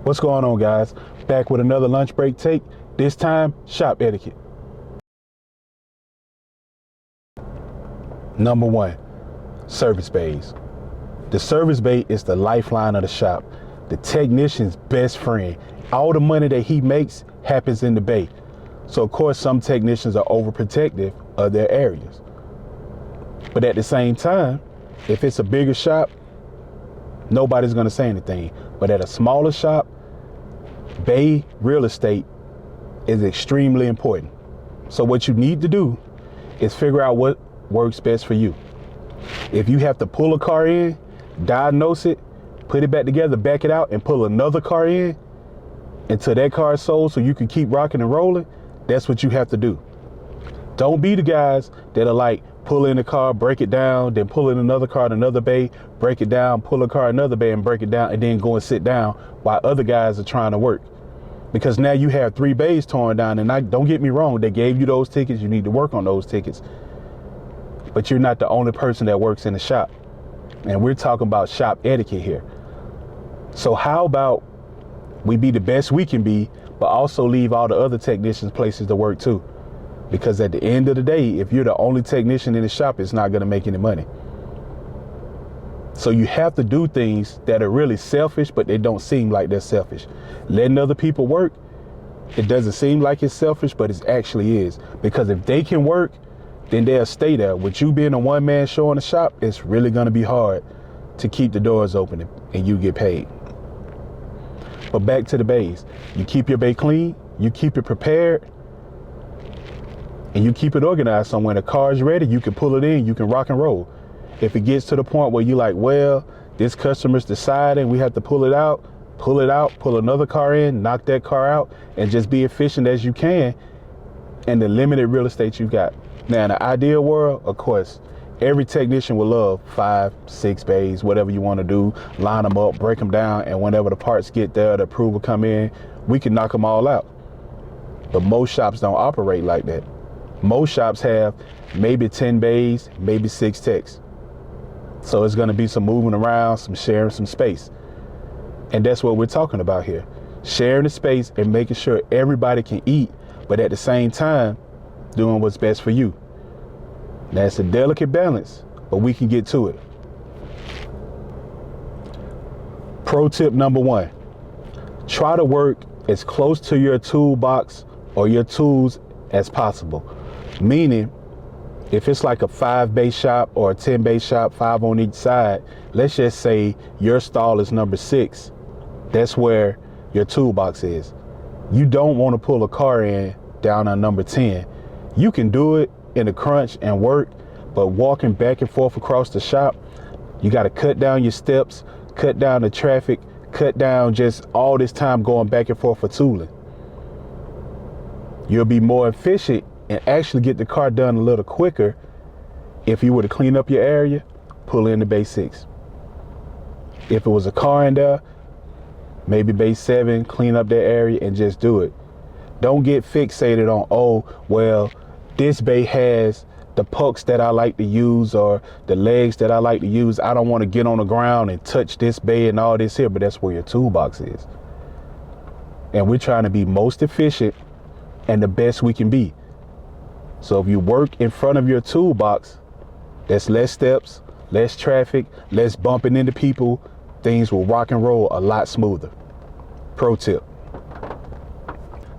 What's going on, guys? Back with another lunch break take, this time shop etiquette. Number one, service bays. The service bay is the lifeline of the shop, the technician's best friend. All the money that he makes happens in the bay. So of course some technicians are overprotective of their areas. But at the same time, if it's a bigger shop, nobody's gonna say anything. But at a smaller shop, bay real estate is extremely important. So what you need to do is figure out what works best for you. If you have to pull a car in, diagnose it, put it back together, back it out, and pull another car in until that car is sold so you can keep rocking and rolling, that's what you have to do. Don't be the guys that are like, pull in the car, break it down, then pull in another car in another bay, break it down, pull a car in another bay and break it down, and then go and sit down while other guys are trying to work. Because now you have 3 bays torn down, and don't get me wrong, they gave you those tickets, you need to work on those tickets. But you're not the only person that works in the shop. And we're talking about shop etiquette here. So how about we be the best we can be, but also leave all the other technicians places to work too? Because at the end of the day, if you're the only technician in the shop, it's not going to make any money. So you have to do things that are really selfish, but they don't seem like they're selfish. Letting other people work, it doesn't seem like it's selfish, but it actually is. Because if they can work, then they'll stay there. With you being a one-man show in the shop, it's really going to be hard to keep the doors open and you get paid. But back to the bays. You keep your bay clean, you keep it prepared, and you keep it organized. So when the car is ready, you can pull it in, you can rock and roll. If it gets to the point where you're like, well, this customer's deciding we have to pull it out, pull another car in, knock that car out, and just be efficient as you can in the limited real estate you got. Now, in the ideal world, of course, every technician will love 5, 6 bays, whatever you want to do, line them up, break them down, and whenever the parts get there, the approval come in, we can knock them all out. But most shops don't operate like that. Most shops have maybe 10 bays, maybe 6 techs. So it's going to be some moving around, some sharing some space. And that's what we're talking about here. Sharing the space and making sure everybody can eat, but at the same time, doing what's best for you. That's a delicate balance, but we can get to it. Pro tip number 1, try to work as close to your toolbox or your tools as possible. Meaning, if it's like a 5 bay shop or a 10 bay shop, 5 on each side, let's just say your stall is number 6. That's where your toolbox is. You don't want to pull a car in down on number 10. You can do it in a crunch and work, but walking back and forth across the shop, you got to cut down your steps, cut down the traffic, cut down just all this time going back and forth for tooling. You'll be more efficient and actually get the car done a little quicker if you were to clean up your area, pull in the bay 6. If it was a car in there, maybe bay 7, clean up that area and just do it. Don't get fixated on, oh, well, this bay has the pucks that I like to use or the legs that I like to use. I don't want to get on the ground and touch this bay and all this here, but that's where your toolbox is. And we're trying to be most efficient and the best we can be. So if you work in front of your toolbox, that's less steps, less traffic, less bumping into people. Things will rock and roll a lot smoother. Pro tip.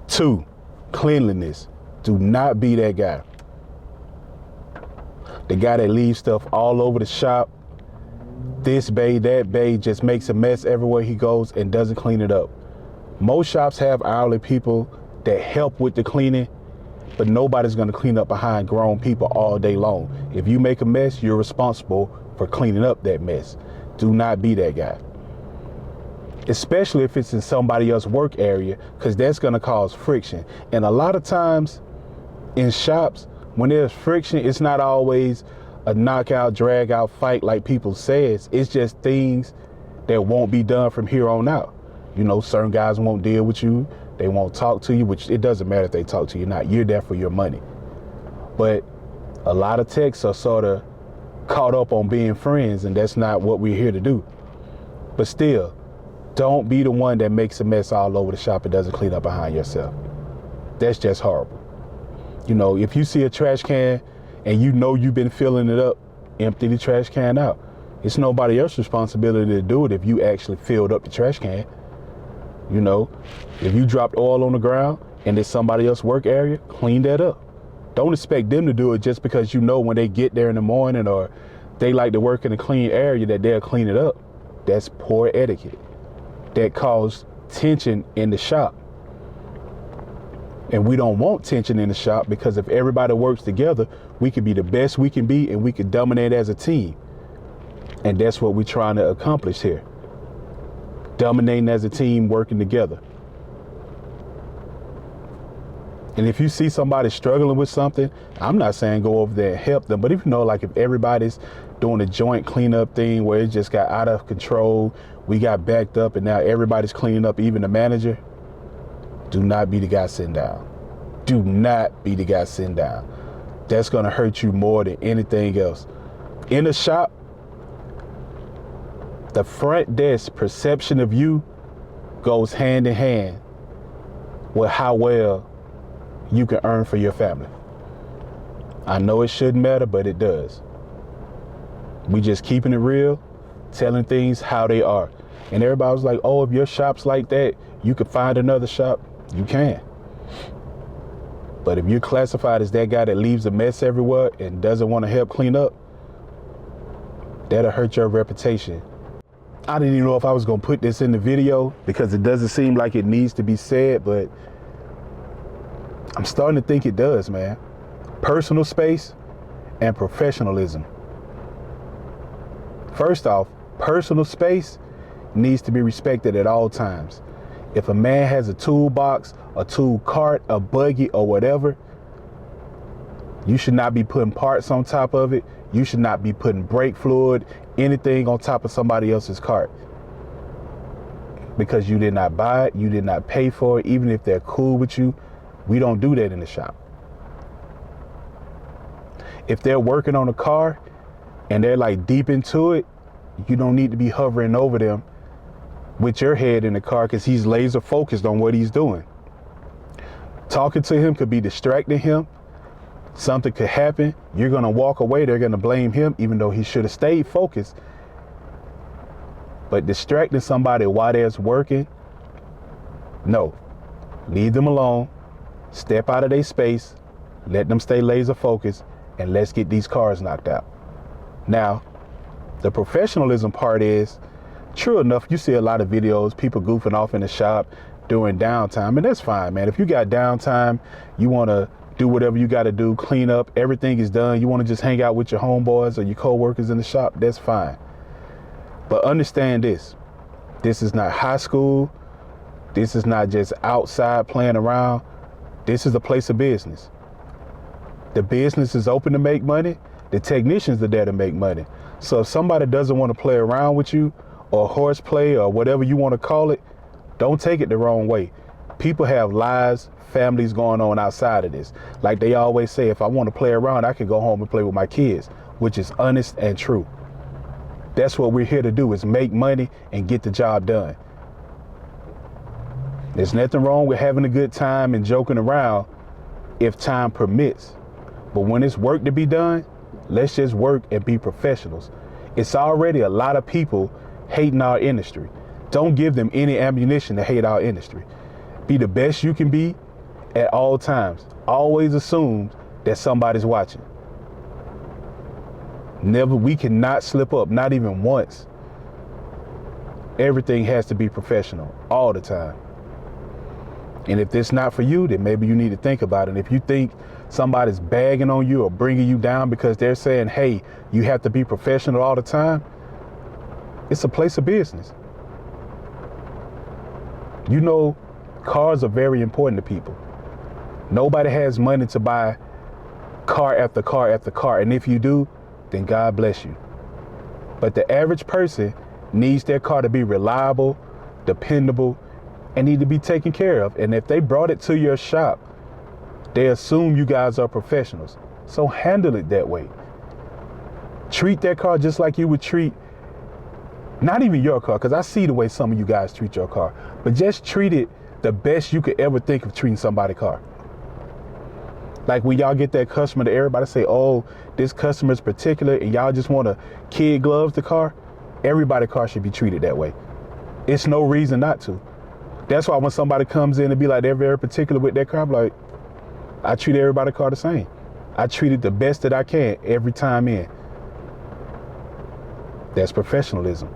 2, cleanliness. Do not be that guy. The guy that leaves stuff all over the shop, this bay, that bay, just makes a mess everywhere he goes and doesn't clean it up. Most shops have hourly people that help with the cleaning, but nobody's going to clean up behind grown people all day long. If you make a mess, you're responsible for cleaning up that mess. Do not be that guy. Especially if it's in somebody else's work area, because that's going to cause friction. And a lot of times in shops, when there's friction, it's not always a knockout, drag out fight like people says. It's just things that won't be done from here on out. You know, certain guys won't deal with you. They won't talk to you, which it doesn't matter if they talk to you or not. You're there for your money. But a lot of techs are sort of caught up on being friends, and that's not what we're here to do. But still, Don't be the one that makes a mess all over the shop and doesn't clean up behind yourself. That's just horrible. You know, if you see a trash can and you know you've been filling it up, empty the trash can out. It's nobody else's responsibility to do it if you actually filled up the trash can. You know, if you dropped oil on the ground and it's somebody else's work area, clean that up. Don't expect them to do it just because you know when they get there in the morning or they like to work in a clean area that they'll clean it up. That's poor etiquette. That causes tension in the shop. And we don't want tension in the shop, because if everybody works together, we can be the best we can be and we can dominate as a team. And that's what we're trying to accomplish here. Dominating as a team, working together. And if you see somebody struggling with something, I'm not saying go over there and help them, but if you know, like if everybody's doing a joint cleanup thing where it just got out of control, we got backed up and now everybody's cleaning up, even the manager, do not be the guy sitting down. Do not be the guy sitting down. That's gonna hurt you more than anything else. In a shop, the front desk perception of you goes hand in hand with how well you can earn for your family. I know it shouldn't matter, but it does. We just keeping it real, telling things how they are. And everybody was like, oh, if your shop's like that, you could find another shop. You can. But if you're classified as that guy that leaves a mess everywhere and doesn't want to help clean up, that'll hurt your reputation. I didn't even know if I was going to put this in the video because it doesn't seem like it needs to be said, but I'm starting to think it does, man. Personal space and professionalism. First off, personal space needs to be respected at all times. If a man has a toolbox, a tool cart, a buggy, or whatever, you should not be putting parts on top of it. You should not be putting brake fluid, anything on top of somebody else's cart. Because you did not buy it, you did not pay for it, even if they're cool with you. We don't do that in the shop. If they're working on a car and they're like deep into it, you don't need to be hovering over them with your head in the car, because he's laser focused on what he's doing. Talking to him could be distracting him. Something could happen. You're going to walk away. They're going to blame him, even though he should have stayed focused. But distracting somebody while they're working, no. Leave them alone. Step out of their space. Let them stay laser focused, and let's get these cars knocked out. Now, the professionalism part is, true enough, you see a lot of videos, people goofing off in the shop during downtime, and that's fine, man. If you got downtime, you want to do whatever you got to do, clean up, everything is done, you want to just hang out with your homeboys or your co-workers in the shop, that's fine. But understand this is not high school. This is not just outside playing around. This is a place of business. The business is open to make money. The technicians are there to make money. So if somebody doesn't want to play around with you, or horseplay, or whatever you want to call it, don't take it the wrong way. People have lives, families going on outside of this. Like they always say, if I want to play around, I can go home and play with my kids, which is honest and true. That's what we're here to do, is make money and get the job done. There's nothing wrong with having a good time and joking around if time permits. But when it's work to be done, let's just work and be professionals. It's already a lot of people hating our industry. Don't give them any ammunition to hate our industry. Be the best you can be at all times. Always assume that somebody's watching. We cannot slip up, not even once. Everything has to be professional all the time. And if it's not for you, then maybe you need to think about it. And if you think somebody's bagging on you or bringing you down because they're saying, hey, you have to be professional all the time, it's a place of business. You know, cars are very important to people. Nobody has money to buy car after car after car. And if you do, then God bless you. But the average person needs their car to be reliable, dependable, and need to be taken care of. And if they brought it to your shop, they assume you guys are professionals. So handle it that way. Treat that car just like you would treat Not even your car, because I see the way some of you guys treat your car, but just treat it the best you could ever think of treating somebody's car. Like when y'all get that customer that everybody say, oh, this customer's particular, and y'all just want to kid gloves the car, everybody's car should be treated that way. It's no reason not to. That's why when somebody comes in and be like, they're very particular with their car, I'm like, I treat everybody's car the same. I treat it the best that I can every time in. That's professionalism.